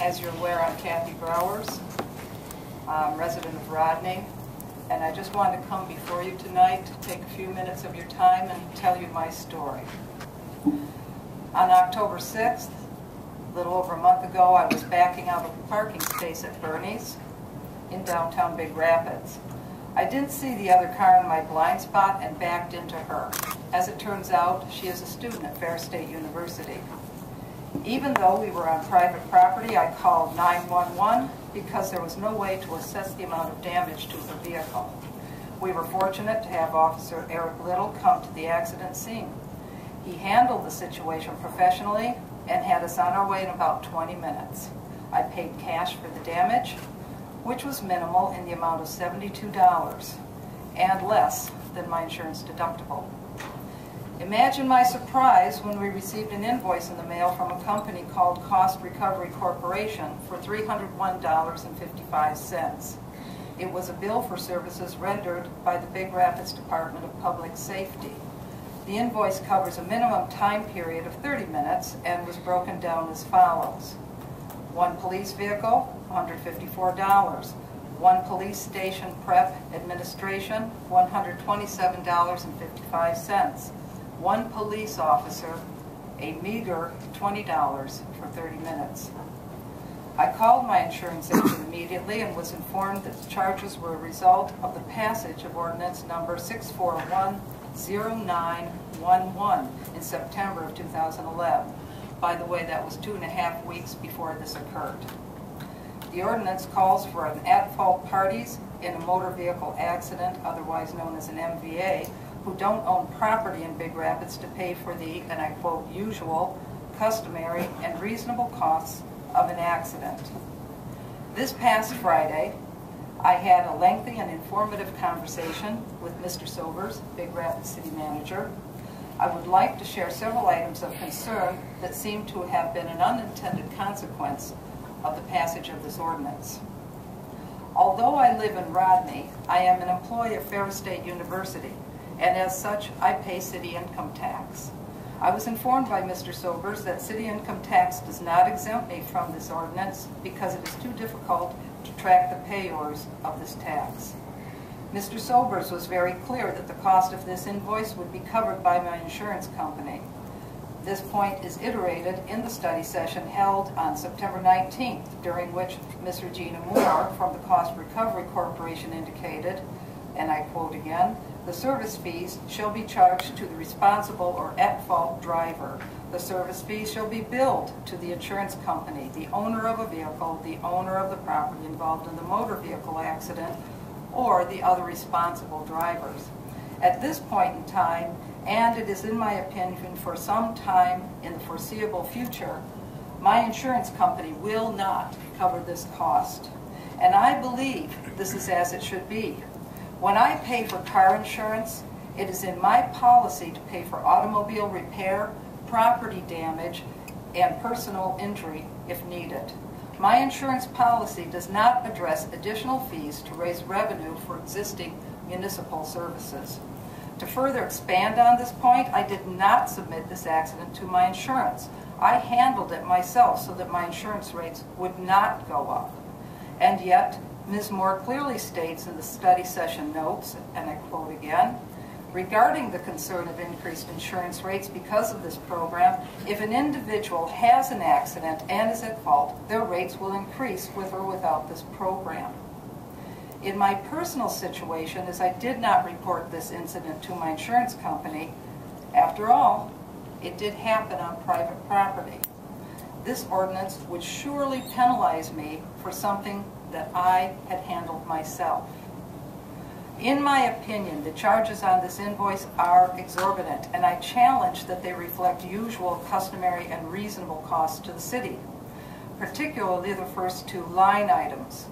As you're aware, I'm Kathy Browers, resident of Rodney, and I just wanted to come before you tonight to take a few minutes of your time and tell you my story. On October 6th, a little over a month ago, I was backing out of a parking space at Bernie's in downtown Big Rapids. I didn't see the other car in my blind spot and backed into her. As it turns out, she is a student at Ferris State University. Even though we were on private property, I called 911 because there was no way to assess the amount of damage to her vehicle. We were fortunate to have Officer Eric Little come to the accident scene. He handled the situation professionally and had us on our way in about 20 minutes. I paid cash for the damage, which was minimal in the amount of $72 and less than my insurance deductible. Imagine my surprise when we received an invoice in the mail from a company called Cost Recovery Corporation for $301.55. It was a bill for services rendered by the Big Rapids Department of Public Safety. The invoice covers a minimum time period of 30 minutes and was broken down as follows. One police vehicle, $154. One police station prep administration, $127.55. One police officer, a meager $20 for 30 minutes. I called my insurance agent immediately and was informed that the charges were a result of the passage of ordinance number 6410911 in September of 2011. By the way, that was 2.5 weeks before this occurred. The ordinance calls for an at-fault parties in a motor vehicle accident, otherwise known as an MVA, who don't own property in Big Rapids to pay for the, and I quote, usual, customary, and reasonable costs of an accident. This past Friday, I had a lengthy and informative conversation with Mr. Sobers, Big Rapids City Manager. I would like to share several items of concern that seem to have been an unintended consequence of the passage of this ordinance. Although I live in Rodney, I am an employee of Ferris State University, and as such, I pay city income tax. I was informed by Mr. Sobers that city income tax does not exempt me from this ordinance because it is too difficult to track the payors of this tax. Mr. Sobers was very clear that the cost of this invoice would be covered by my insurance company. This point is iterated in the study session held on September 19th, during which Ms. Regina Moore from the Cost Recovery Corporation indicated, and I quote again, "The service fees shall be charged to the responsible or at-fault driver. The service fees shall be billed to the insurance company, the owner of a vehicle, the owner of the property involved in the motor vehicle accident, or the other responsible drivers." At this point in time, and it is in my opinion for some time in the foreseeable future, my insurance company will not cover this cost. And I believe this is as it should be. When I pay for car insurance, it is in my policy to pay for automobile repair, property damage, and personal injury if needed. My insurance policy does not address additional fees to raise revenue for existing municipal services. To further expand on this point, I did not submit this accident to my insurance. I handled it myself so that my insurance rates would not go up. And yet, Ms. Moore clearly states in the study session notes, and I quote again, regarding the concern of increased insurance rates because of this program, if an individual has an accident and is at fault, their rates will increase with or without this program. In my personal situation, as I did not report this incident to my insurance company, after all, it did happen on private property. This ordinance would surely penalize me for something that I had handled myself. In my opinion, the charges on this invoice are exorbitant, and I challenge that they reflect usual, customary, and reasonable costs to the city, particularly the first two line items.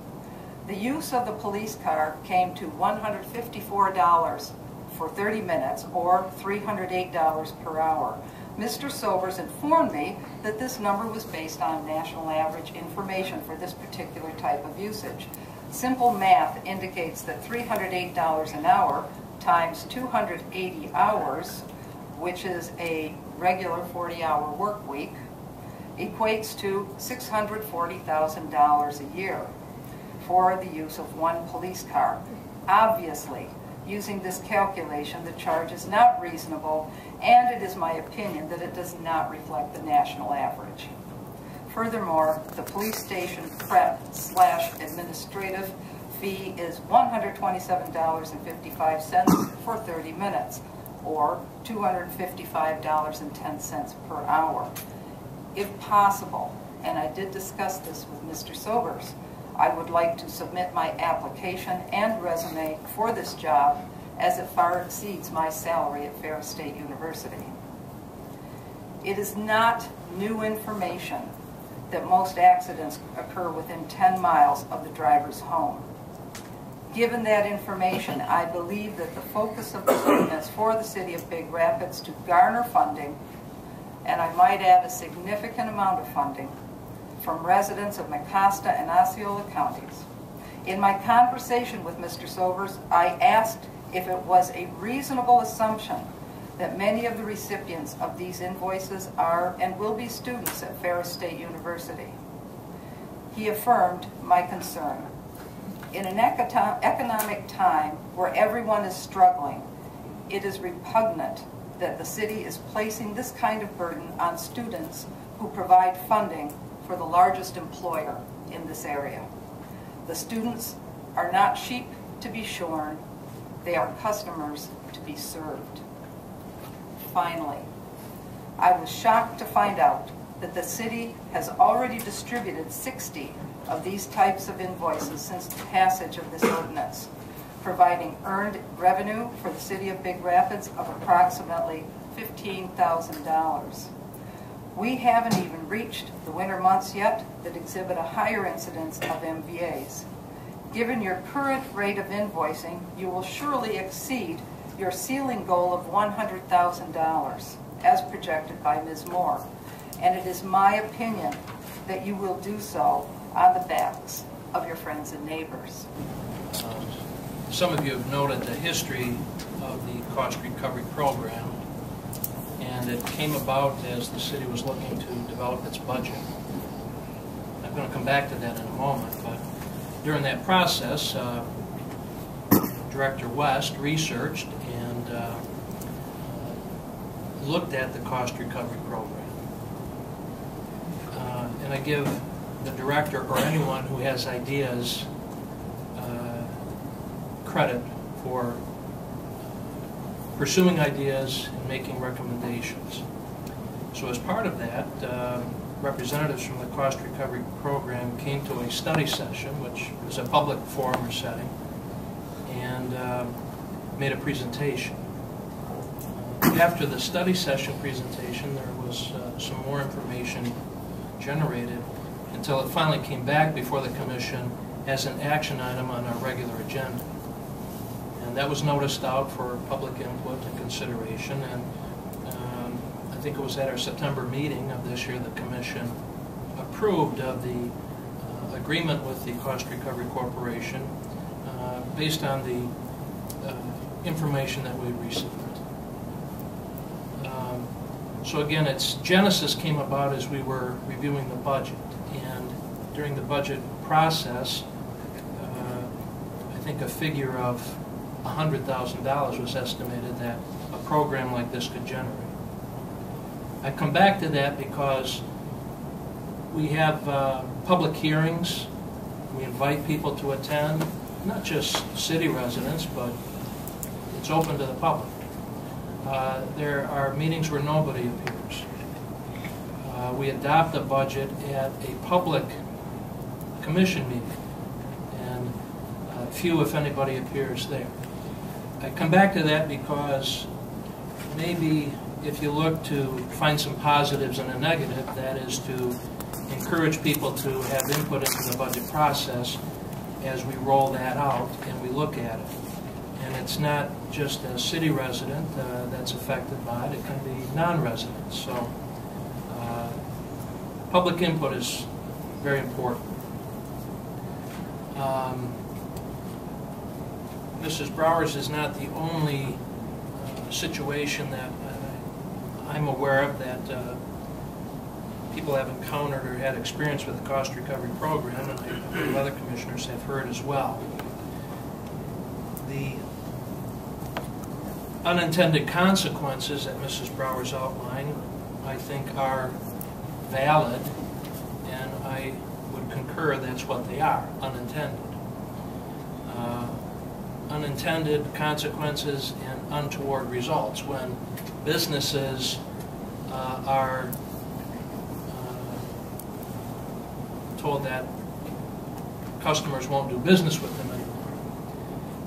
The use of the police car came to $154 for 30 minutes, or $308 per hour. Mr. Sobers informed me that this number was based on national average information for this particular type of usage. Simple math indicates that $308 an hour times 280 hours, which is a regular 40-hour work week, equates to $640,000 a year for the use of one police car. Obviously, using this calculation, the charge is not reasonable, and it is my opinion that it does not reflect the national average. Furthermore, the police station prep/administrative fee is $127.55 for 30 minutes, or $255.10 per hour. If possible, and I did discuss this with Mr. Sobers, I would like to submit my application and resume for this job, as it far exceeds my salary at Ferris State University. It is not new information that most accidents occur within 10 miles of the driver's home. Given that information, I believe that the focus of this ordinance for the City of Big Rapids to garner funding, and I might add a significant amount of funding, from residents of Mecosta and Osceola counties. In my conversation with Mr. Sobers, I asked if it was a reasonable assumption that many of the recipients of these invoices are and will be students at Ferris State University. He affirmed my concern. In an economic time where everyone is struggling, it is repugnant that the city is placing this kind of burden on students who provide funding for the largest employer in this area. The students are not sheep to be shorn, they are customers to be served. Finally, I was shocked to find out that the city has already distributed 60 of these types of invoices since the passage of this ordinance, providing earned revenue for the City of Big Rapids of approximately $15,000. We haven't even reached the winter months yet that exhibit a higher incidence of MVAs. Given your current rate of invoicing, you will surely exceed your ceiling goal of $100,000 as projected by Ms. Moore, and it is my opinion that you will do so on the backs of your friends and neighbors. Some of you have noted the history of the cost recovery program, and it came about as the city was looking to develop its budget. I'm going to come back to that in a moment, but during that process, Director West researched and looked at the cost recovery program. And I give the director or anyone who has ideas credit for pursuing ideas and making recommendations. So as part of that, representatives from the cost recovery program came to a study session, which is a public forum or setting, and made a presentation. After the study session presentation, there was some more information generated until it finally came back before the commission as an action item on our regular agenda. And that was noticed out for public input and consideration, and I think it was at our September meeting of this year the commission approved of the agreement with the Cost Recovery Corporation based on the information that we received. So again, its genesis came about as we were reviewing the budget, and during the budget process, I think a figure of $100,000 was estimated that a program like this could generate. I come back to that because we have public hearings. We invite people to attend, not just city residents, but it's open to the public. There are meetings where nobody appears. We adopt a budget at a public commission meeting, and few, if anybody, appears there. I come back to that because maybe if you look to find some positives and a negative, that is to encourage people to have input into the budget process as we roll that out and we look at it. And it's not just a city resident that's affected by it, it can be non-residents. So public input is very important. Mrs. Brower's is not the only situation that I'm aware of that people have encountered or had experience with the cost recovery program, and I believe other commissioners have heard as well. The unintended consequences that Mrs. Brower's outlined, I think, are valid, and I would concur that's what they are, unintended. Unintended consequences and untoward results. When businesses are told that customers won't do business with them anymore.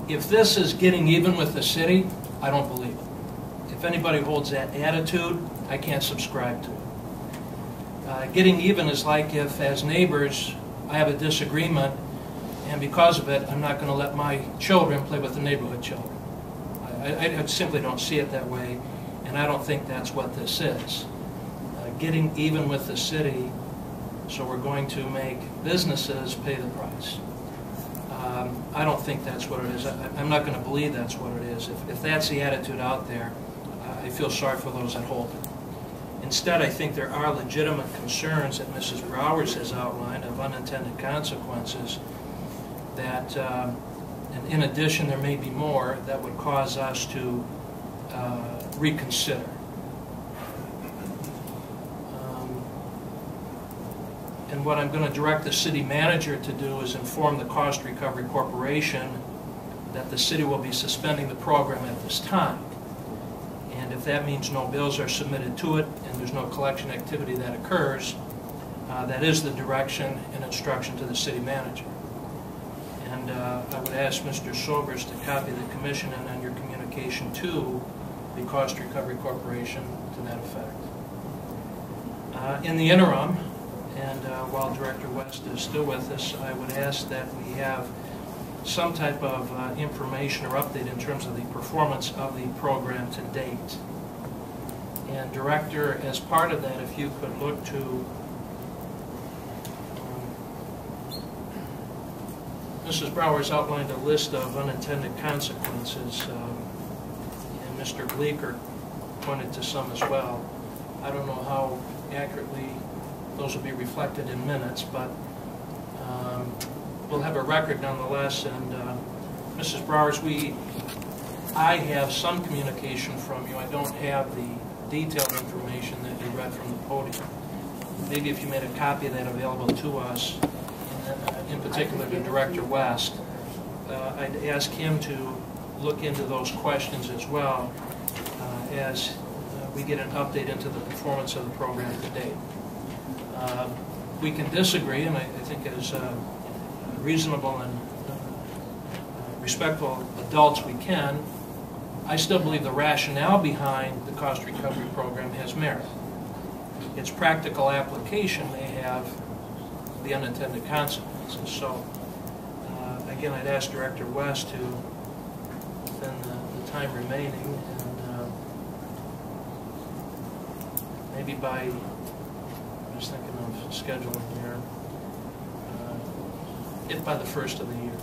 If this is getting even with the city, I don't believe it. If anybody holds that attitude, I can't subscribe to it. Getting even is like if, as neighbors, I have a disagreement, and because of it, I'm not going to let my children play with the neighborhood children. I simply don't see it that way, and I don't think that's what this is. Getting even with the city, so we're going to make businesses pay the price. I don't think that's what it is. I'm not going to believe that's what it is. If that's the attitude out there, I feel sorry for those that hold it. Instead, I think there are legitimate concerns that Mrs. Browers has outlined of unintended consequences that, and in addition, there may be more that would cause us to reconsider. And what I'm going to direct the city manager to do is inform the Cost Recovery Corporation that the city will be suspending the program at this time. And if that means no bills are submitted to it and there's no collection activity that occurs, that is the direction and instruction to the city manager. And I would ask Mr. Sobers to copy the commission and on your communication to the Cost Recovery Corporation to that effect. In the interim, and while Director West is still with us, I would ask that we have some type of information or update in terms of the performance of the program to date. And Director, as part of that, if you could look to Mrs. Brower's outlined a list of unintended consequences, and Mr. Bleeker pointed to some as well. I don't know how accurately those will be reflected in minutes, but we'll have a record nonetheless. And Mrs. Browers, I have some communication from you. I don't have the detailed information that you read from the podium. Maybe if you made a copy of that available to us, in particular to Director West, I'd ask him to look into those questions as well as we get an update into the performance of the program to date. We can disagree, and I think as reasonable and respectful adults we can. I still believe the rationale behind the cost recovery program has merit. Its practical application may have the unintended consequences. So, again, I'd ask Director West to, within the time remaining, and maybe by, I'm just thinking of scheduling here, if by the first of the year.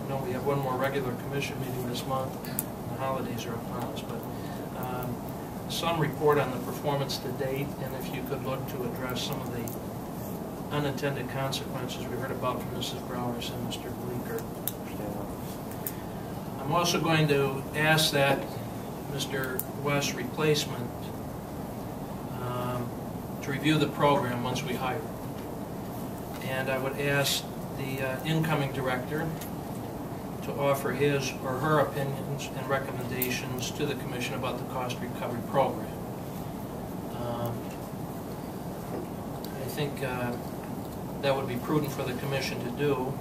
I know we have one more regular commission meeting this month. The holidays are upon us, but some report on the performance to date, and if you could look to address some of the unintended consequences we heard about from Mrs. Browers and Mr. Bleeker. I'm also going to ask that Mr. West's replacement to review the program once we hire. And I would ask the incoming director to offer his or her opinions and recommendations to the Commission about the cost recovery program. I think that would be prudent for the Commission to do.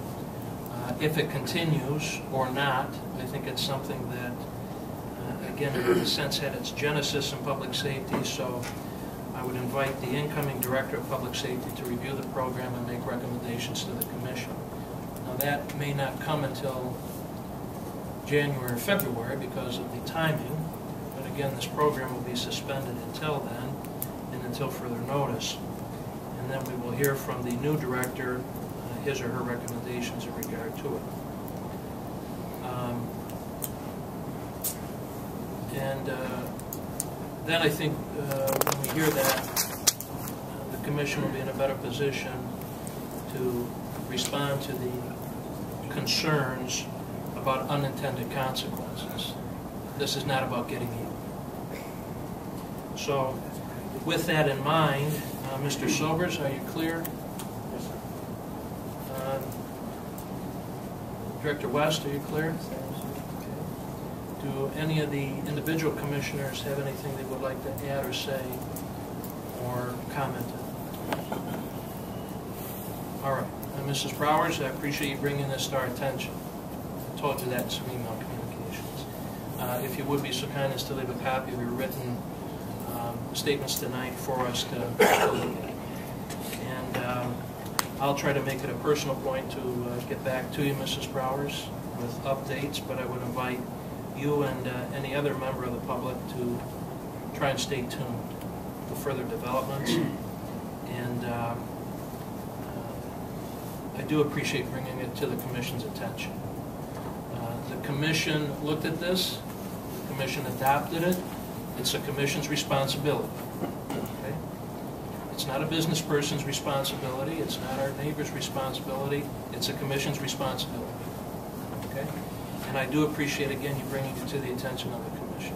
If it continues or not, I think it's something that, again, in a sense, had its genesis in public safety, so I would invite the incoming Director of Public Safety to review the program and make recommendations to the Commission. Now, that may not come until January or February because of the timing, but again, this program will be suspended until then and until further notice. And then we will hear from the new director his or her recommendations in regard to it. Then I think when we hear that, commission will be in a better position to respond to the concerns about unintended consequences. This is not about getting you. So, with that in mind, Mr. Sobers, are you clear? Yes, sir. Director West, are you clear? Do any of the individual commissioners have anything they would like to add or say or comment on? All right. Mrs. Browers, I appreciate you bringing this to our attention. I told you that in some email communications. If you would be so kind as to leave a copy of your written statements tonight for us to look at. And I'll try to make it a personal point to get back to you, Mrs. Browers, with updates, but I would invite you and any other member of the public to try and stay tuned for further developments. And I do appreciate bringing it to the Commission's attention. The Commission looked at this, the Commission adopted it. It's a Commission's responsibility. Okay? It's not a business person's responsibility, it's not our neighbor's responsibility, it's a Commission's responsibility. Okay? And I do appreciate, again, you bringing it to the attention of the Commission.